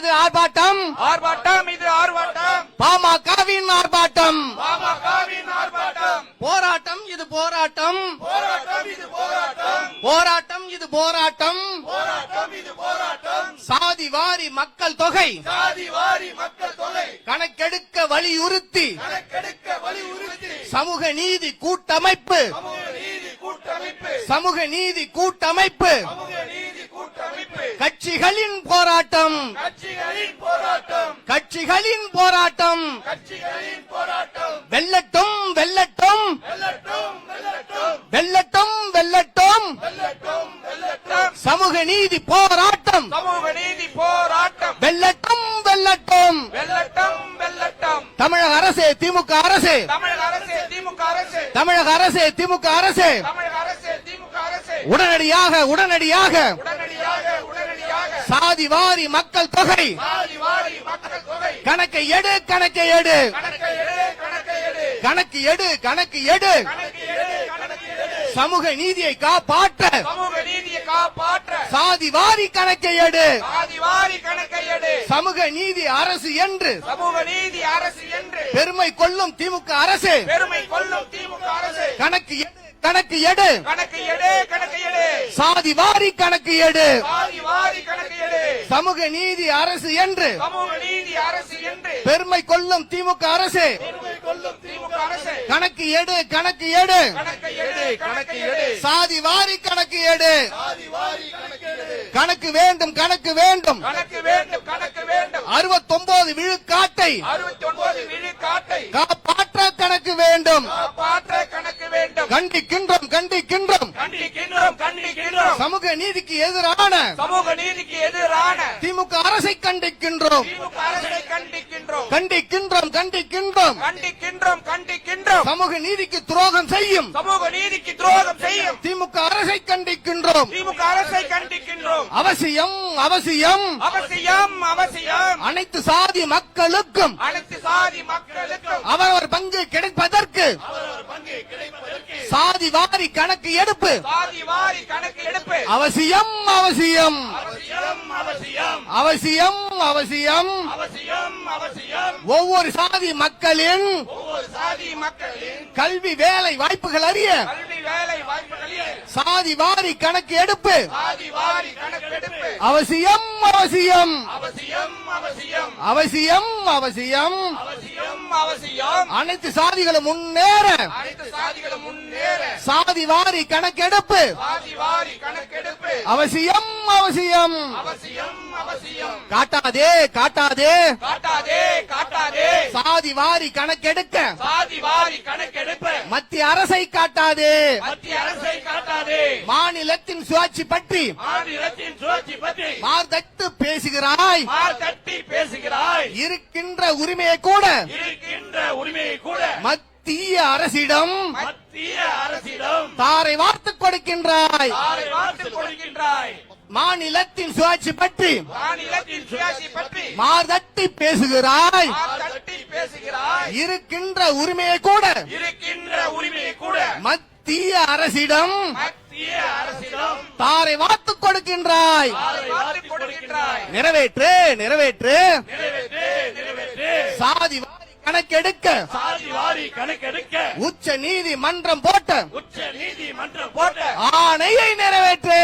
இது ஆர்ப்பாட்டம், ஆர்ப்பாட்டம் இது ஆர்ப்பாட்டம், பாமகவின் ஆர்ப்பாட்டம், பாமகவின் ஆர்ப்பாட்டம், போராட்டம் இது போராட்டம், போராட்டம் இது போராட்டம், போராட்டம் இது போராட்டம், போராட்டம் இது போராட்டம், சாதி வாரி மக்கள் தொகை சாதி வாரி மக்கள் தொகை கணக்கெடுக்க வலியுறுத்தி கணக்கெடுக்க வலியுறுத்தி சமூக நீதி கூட்டமைப்பு, சமூக நீதி கூட்டமைப்பு, சமூக நீதி கூட்டமைப்பு சமூக நீதி கூட்டமைப்பு, கட்சிகளின் போராட்டம், கட்சிகளின் போராட்டம், கட்சிகளின் போராட்டம் கட்சிகளின் போராட்டம், வெல்லட்டும் வெல்லட்டும் வெல்லட்டும் வெல்லட்டும் வெல்லட்டும் வெல்லட்டும் வெல்லட்டும் வெல்லட்டும், சமூக நீதி போராட்டம் சமூக நீதி போராட்டம், வெல்லட்டும் வெல்லட்டும். வெல்லட்டம் வெல்லட்டம், தமிழக அரசு, திமுக அரசு, தமிழக அரசு, திமுக அரசு, தமிழக அரசு, திமுக அரசு தமிழக அரசு, திமுக அரசு, உடனடியாக உடனடியாக உடனடியாக உடனடியாக சாதி வாரி மக்கள் தொகை சாதி வாரி மக்கள் தொகை கணக்கை எடு, கணக்கை எடு, கணக்கை எடு, கணக்கை எடு, கணக்கு எடு, கணக்கு எடு. கணக்கு எடு, கணக்கு எடு, சமூக நீதியை காப்பாற்ற சமூக நீதியை காப்பாற்ற சாதி வாரி கணக்கை எடு. சாதி வாரி கணக்கை எடு, சமூக நீதி அரசு என்று சமூக நீதி அரசு என்று பெருமை கொள்ளும் திமுக அரசு பெருமை கொள்ளும் திமுக அரசு கணக்கு எடு, கணக்கு எடு, கணக்கு எடு, கணக்கு எடு, சாதி வாரி கணக்கு எடு. சாதி வாரி கணக்கு எடு, சமூக நீதி அரசு என்று சமூக நீதி அரசு என்று பெருமை கொள்ளும் திமுக அரசு பெருமை கொள்ளும் திமுக அரசு கணக்கு எடு, கணக்கு எடு, கணக்கு எடு, கணக்கு எடு, சாதி வாரி கணக்கு எடு. சாதி வாரி கணக்கு எடு, கணக்கு வேண்டும், கணக்கு வேண்டும். கணக்கு வேண்டும், கணக்கு வேண்டும், 69 விழுக்காட்டை 69 விழுக்காட்டை காப்பாற்ற கணக்கு வேண்டும். காப்பாற்ற கணக்கு வேண்டும், கண்டிக்கின்றோம், கண்டிக்கின்றோம். கண்டிக்கின்றோம், கண்டிக்கின்றோம், சமூக நீதிக்கு எதிரான சமூக நீதிக்கு எதிரான திமுக அரசை கண்டிக்கின்றோம், திமுக அரசை கண்டிக்கின்றோம், கண்டிக்கின்றோம், கண்டிக்கின்றோம். கண்டிக்கின்றோம், கண்டிக்கின்றோம், சமூக நீதிக்கு துரோகம் செய்யும் சமூக நீதிக்கு துரோகம் செய்யும் திமுக அரசை கண்டிக்கின்றோம். திமுக அரசை கண்டிக்கின்றோம். அவசியம், அவசியம். அவசியம், அவசியம், அனைத்து சாதி மக்களுக்கும் அனைத்து சாதி மக்களுக்கும் அவரவர் பங்கு கிடைப்பதற்கு அவரவர் பங்கு கிடைப்பதற்கு சாதி வாரி கணக்கு எடுப்பு சாதி வாரி கணக்கு எடுப்பு அவசியம், அவசியம், அவசியம், அவசியம், அவசியம், அவசியம். அவசியம், அவசியம். ஒவ்வொரு சாதி மக்களின் ஒவ்வொரு சாதி மக்களின் கல்வி வேலை வாய்ப்புகள் அறிய கல்வி வேலை வாய்ப்புகளில் சாதி வாரி கணக்கு எடுப்பு சாதி வாரி கணக்கெடுப்பு அவசியம், அவசியம், அவசியம், அவசியம், அவசியம், அவசியம். அவசியம், அவசியம். அனைத்து சாதிகளும் முன்னேற அனைத்து சாதிகளும் முன்னேற சாதி வாரி கணக்கெடுப்பு சாதி வாரி கணக்கெடுப்பு அவசியம், அவசியம். அவசியம், அவசியம். காட்டாதே, காட்டாதே. காட்டாதே, காட்டாதே, சாதி வாரி கணக்கெடுக்க சாதி வாரி கணக்கெடுப்பு மத்திய அரசை காட்டாதே. மத்திய அரசை காட்டாதே. மாநிலத்தின் சுயாட்சி பற்றி மாநிலத்தின் சுழற்சி பற்றி மார்தட்டு பேசுகிறாய். தட்டி பேசுகிறாய். இருக்கின்ற உரிமையை கூட இருக்கின்ற உரிமையை கூட மத்திய அரசிடம் மத்திய அரசிடம் தாரை வார்த்து கொடுக்கின்றாய். தாரை வார்த்து கொடுக்கின்றாய். மாநிலத்தின் சுயாட்சி பற்றி மாநிலத்தின் சுயாட்சி பற்றி மார்தட்டி பேசுகிறாய். தட்டி பேசுகிறாய். இருக்கின்ற உரிமையை கூட இருக்கின்ற உரிமையை கூட மத்திய அரசிடம் மத்திய அரசிடம் தாரை வார்த்து கொடுக்கின்றாய். தாரை வார்த்து கொடுக்கின்றாய். நிறைவேற்று, நிறைவேற்று. நிறைவேற்று, நிறைவேற்று. சாதி வாரி கணக்கெடுக்க சாதி வாரி கணக்கெடுக்க உச்ச நீதிமன்றம் போட்ட உச்ச நீதிமன்றம் போட்ட ஆணையை நிறைவேற்று.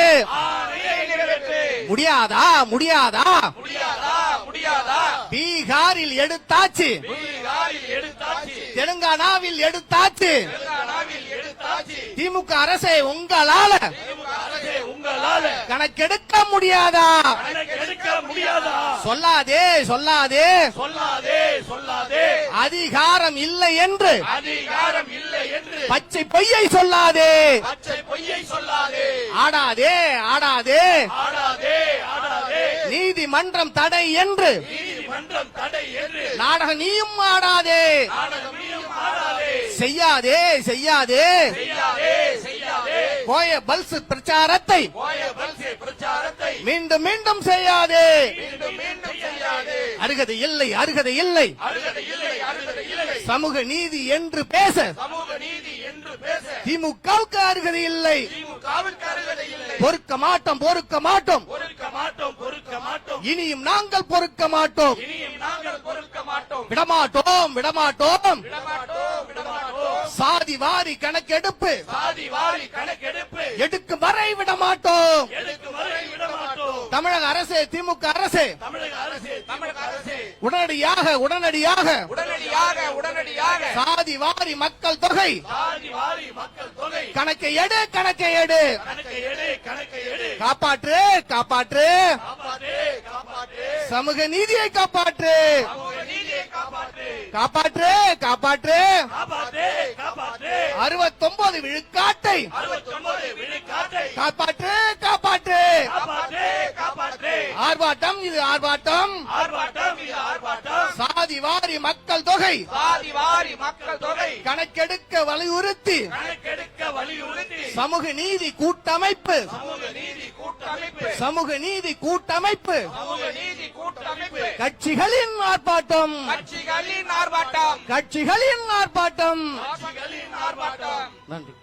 ஆணையை நிறைவேற்று. முடியாதா, முடியாதா? முடியாதா, முடியாதா? பீகாரில் எடுத்தாச்சு, பீகாரில் எடுத்தாச்சு, தெலுங்கானாவில் எடுத்தாச்சு. தெலுங்கானாவில் எடுத்தாச்சு. திமுக அரசை உங்களால திமுக அரசே உங்களால கணக்கெடுக்க முடியாதா? கணக்கெடுக்க முடியாதா? சொல்லாதே, சொல்லாதே. சொல்லாதே, சொல்லாதே. அதிகாரம் இல்லை என்று அதிகாரம் இல்லை என்று பச்சை பொய்யை சொல்லாதே. பச்சை பொய்யை சொல்லாதே. ஆடாதே, ஆடாதே. ஆடாதே, ஆடாதே. நீதிமன்றம் தடை என்று நீதிமன்றம் தடை என்று நாடக நீயும் ஆடாதே. நாடகமையும் ஆடாதே. செய்யாதே, செய்யாதே. செய்யாதே, செய்யாதே. கோய பல்ஸ் பிரச்சாரத்தை போய பல்சே பிரச்சாரத்தை மீண்டும் மீண்டும் செய்யாதே. மீண்டும் மீண்டும் செய்யாதே. அருகதை இல்லை, அருகதை இல்லை. அருகதை இல்லை, அருகதை இல்லை. சமூக நீதி என்று பேச சமூக நீதி என்று பேச திமுகவுக்கு அருகதை இல்லை. திமுகவிற்கு அருகதை இல்லை. பொறுக்க மாட்டோம், பொறுக்க மாட்டோம். பொறுக்க மாட்டோம், பொறுக்க மாட்டோம். இனியும் நாங்கள் பொறுக்க மாட்டோம் இனியும் நாங்கள் பொறுக்க மாட்டோம் விடமாட்டோம் விடமாட்டோம் விடமாட்டோம் விடமாட்டோம் சாதி வாரி கணக்கெடுப்பு சாதி வாரி கணக்கெடுப்பு எடுக்கும் வரை விடமாட்டோம் எடுக்கும் வரை விடமாட்டோம் தமிழக அரசு திமுக அரசு தமிழக அரசு உடனடியாக உடனடியாக சாதி வாரி மக்கள் தொகை சாதி வாரி மக்கள் தொகை கணக்கை எடு கணக்கை எடு காப்பாற்று காப்பாற்று காப்பாற்று சமூக நீதியை காப்பாற்று சமூக நீதியை காப்பாற்று காப்பாற்று காப்பாற்று காப்பாற்று 69 விழுக்காட்டை 69 விழுக்காட்டை காப்பாற்று காப்பாற்று காப்பாற்று ஆர்ப்பாட்டம் இது ஆர்ப்பாட்டம் இது ஆர்ப்பாட்டம் சாதி வாரி மக்கள் தொகை சாதி வாரி மக்கள் தொகை கணக்கெடுக்க வலியுறுத்தி கணக்கெடுக்க வலியுறுத்தி சமூக நீதி கூட்டமைப்பு சமூக நீதி கூட்டமைப்பு கட்சிகளின் ஆர்ப்பாட்டம் கட்சிகளின் ஆர்ப்பாட்டம் கட்சிகளின் ஆர்ப்பாட்டம் கட்சிகளின் ஆர்ப்பாட்டம் நன்றி.